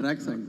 Track song.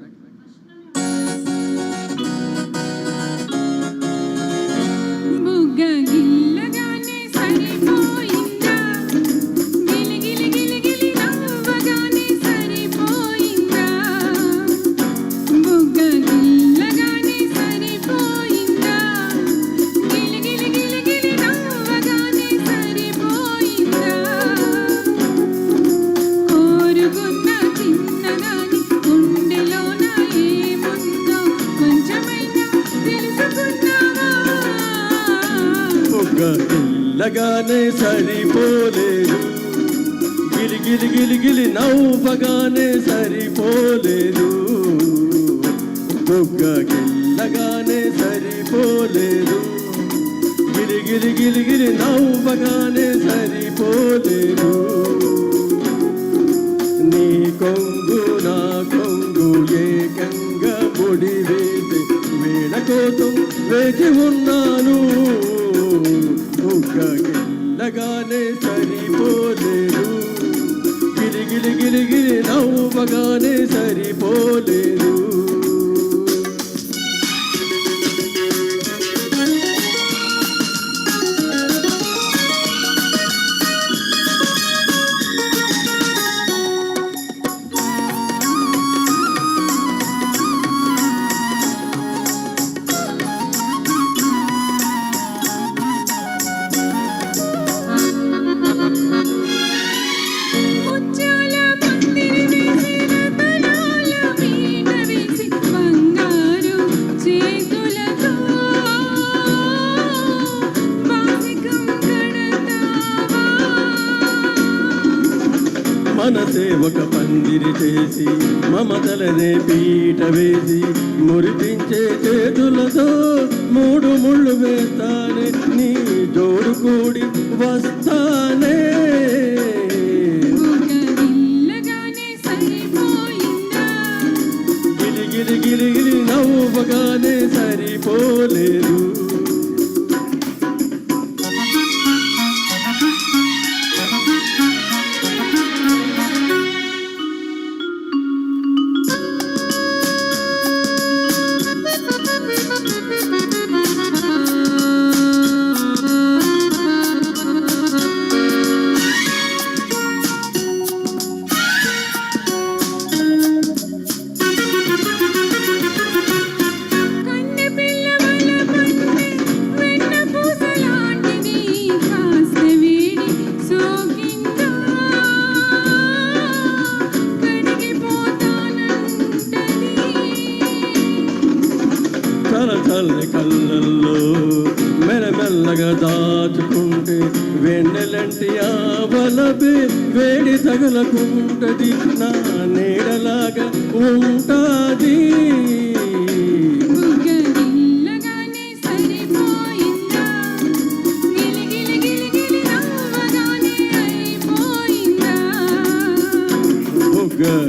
ఇల్లగానే సరిపోలేదు, గిలి గిలి గిలి గిలి నవ్వగానే సరిపోలేదు, బుగ్గ గిల్లగానే సరిపోలేదు, గిలి గిలి గిలి గిలి నవ్వగానే సరిపోలేదు. నీ కొంగు నా కొంగు ఏకంగా ముడి వేసి వీణ కోసం వేచి ఉన్నాను, గిల్లగానే సరిపోలేదు, గిలి గిలి గిలి గిలి నవ్వగానే సరిపోలేదు. మనసే ఒక పందిరి చేసి మమతలనే పీట వేసి మురిపించే చేతులతో మూడు ముళ్ళు వేస్తానే, నీ జోడు కూడి వస్తానే. గిలి గిలి గిలి గిలి నవ్వగానే సరిపోలేదు. చల్లని కళ్ళల్లో మెల్లమెల్లగా దాచుకుంటే వెన్నెలంటి ఆవలపే వేడి తగలకుంటది, నా నీడలాగా ఉంటాది.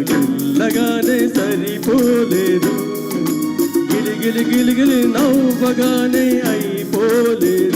గిల్లగానే సరిపోలేదు, గిలి గిలి గిలి గిలి నవ్వగానే అయిపోలేదు.